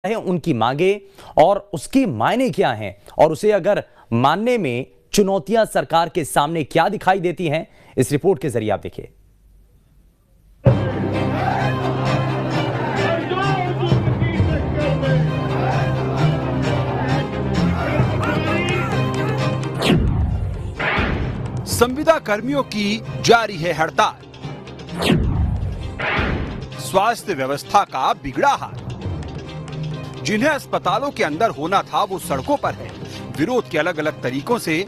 है उनकी मांगे और उसकी मायने क्या हैं और उसे अगर मानने में चुनौतियां सरकार के सामने क्या दिखाई देती हैं, इस रिपोर्ट के जरिए आप देखिए। संविदा कर्मियों की जारी है हड़ताल। स्वास्थ्य व्यवस्था का बिगड़ा हाल। जिन्हें अस्पतालों के अंदर होना था वो सड़कों पर है। विरोध के अलग अलग तरीकों से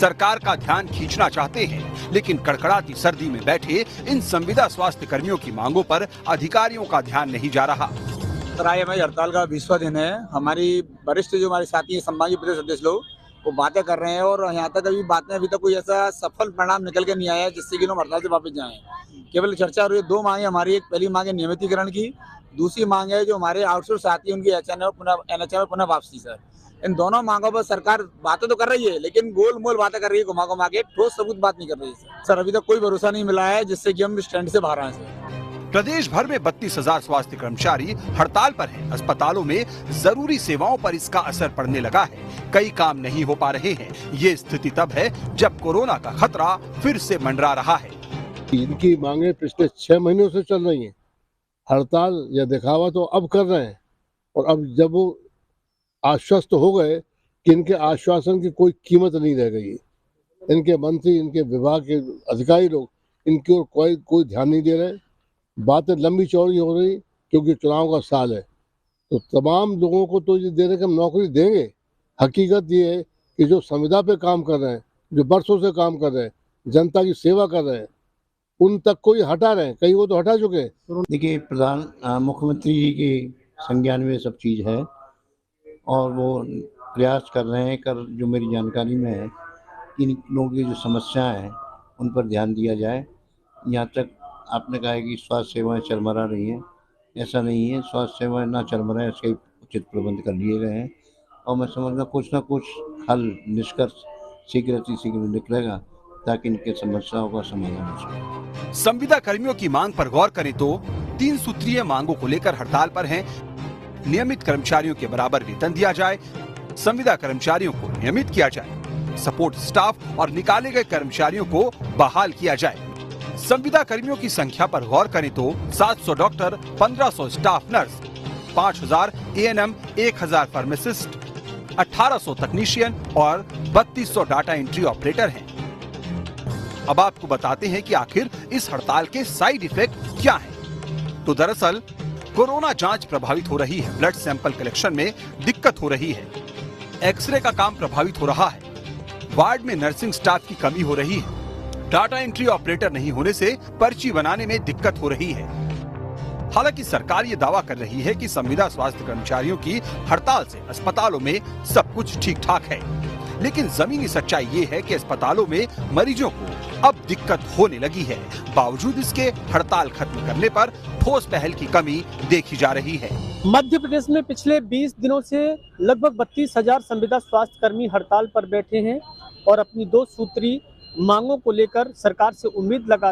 सरकार का ध्यान खींचना चाहते हैं, लेकिन कड़कड़ाती सर्दी में बैठे इन संविदा स्वास्थ्य कर्मियों की मांगों पर अधिकारियों का ध्यान नहीं जा रहा। आज हमारी हड़ताल का 20वां दिन है। हमारी वरिष्ठ जो हमारे साथी हैं, संभागीय प्रदेश अध्यक्ष लोग, वो बातें कर रहे हैं और यहाँ तक अभी तक कोई ऐसा सफल परिणाम निकल के नहीं आया है जिससे कि लोग हड़ताल से वापस जाएं। केवल चर्चा हो रही है। दो मांगे हमारी, एक पहली मांग है नियमितीकरण की, दूसरी मांग है जो हमारे आउटसोर्स साथी उनकी एनएचएम में पुनः वापसी। सर, इन दोनों मांगों पर सरकार बातें तो कर रही है, लेकिन गोल मोल बातें कर रही है, घुमा के ठोस सबूत बात नहीं कर रही है। सर, अभी तक कोई भरोसा नहीं मिला है जिससे कि हम स्टैंड से बाहर आए। प्रदेश भर में 32,000 स्वास्थ्य कर्मचारी हड़ताल पर हैं। अस्पतालों में जरूरी सेवाओं पर इसका असर पड़ने लगा है। कई काम नहीं हो पा रहे हैं। ये स्थिति तब है जब कोरोना का खतरा फिर से मंडरा रहा है। इनकी मांगे पिछले 6 महीनों से चल रही हैं। हड़ताल या दिखावा तो अब कर रहे हैं, और अब जब वो आश्वस्त हो गए कि इनके आश्वासन की कोई कीमत नहीं रह गई, इनके मंत्री, इनके विभाग के अधिकारी लोग इनकी ओर कोई ध्यान नहीं दे रहे। बातें लंबी चौड़ी हो रही क्योंकि चुनाव का साल है, तो तमाम लोगों को तो ये दे रहे कि हम नौकरी देंगे। हकीकत ये है कि जो संविदा पे काम कर रहे हैं, जो बरसों से काम कर रहे हैं, जनता की सेवा कर रहे हैं, उन तक कोई हटा रहे हैं, कहीं वो तो हटा चुके हैं। देखिए, मुख्यमंत्री जी की संज्ञान में सब चीज़ है और वो प्रयास कर रहे हैं। जो मेरी जानकारी में है, इन लोगों की जो समस्याएं हैं उन पर ध्यान दिया जाए। यहाँ तक आपने कहा है कि स्वास्थ्य सेवाएं चरमरा रही हैं, ऐसा नहीं है। स्वास्थ्य सेवाएं ना चरमराएं, इसके उचित प्रबंध कर लिए गए हैं और मैं समझता कुछ ना कुछ हल, निष्कर्ष शीघ्र निकलेगा ताकि इनके समस्याओं का समाधान हो सके। संविदा कर्मियों की मांग पर गौर करें तो 3 सूत्रीय मांगों को लेकर हड़ताल पर हैं। नियमित कर्मचारियों के बराबर वेतन दिया जाए, संविदा कर्मचारियों को नियमित किया जाए, सपोर्ट स्टाफ और निकाले गए कर्मचारियों को बहाल किया जाए। संविदा कर्मियों की संख्या पर गौर करें तो 700 doctor, 1500 staff nurse, 5000 ANM, 1000 pharmacist, 1800 तकनीशियन और 3200 डाटा एंट्री ऑपरेटर हैं। अब आपको बताते हैं कि आखिर इस हड़ताल के साइड इफेक्ट क्या हैं। तो दरअसल कोरोना जांच प्रभावित हो रही है, ब्लड सैंपल कलेक्शन में दिक्कत हो रही है, एक्सरे का काम प्रभावित हो रहा है, वार्ड में नर्सिंग स्टाफ की कमी हो रही है, डाटा एंट्री ऑपरेटर नहीं होने से पर्ची बनाने में दिक्कत हो रही है। हालांकि सरकार ये दावा कर रही है कि संविदा स्वास्थ्य कर्मचारियों की हड़ताल से अस्पतालों में सब कुछ ठीक ठाक है, लेकिन जमीनी सच्चाई ये है कि अस्पतालों में मरीजों को अब दिक्कत होने लगी है। बावजूद इसके हड़ताल खत्म करने पर ठोस पहल की कमी देखी जा रही है। मध्य प्रदेश में पिछले 20 दिनों से लगभग 32,000 संविदा स्वास्थ्य कर्मी हड़ताल पर बैठे हैं और अपनी 2 सूत्री मांगों को लेकर सरकार से उम्मीद लगा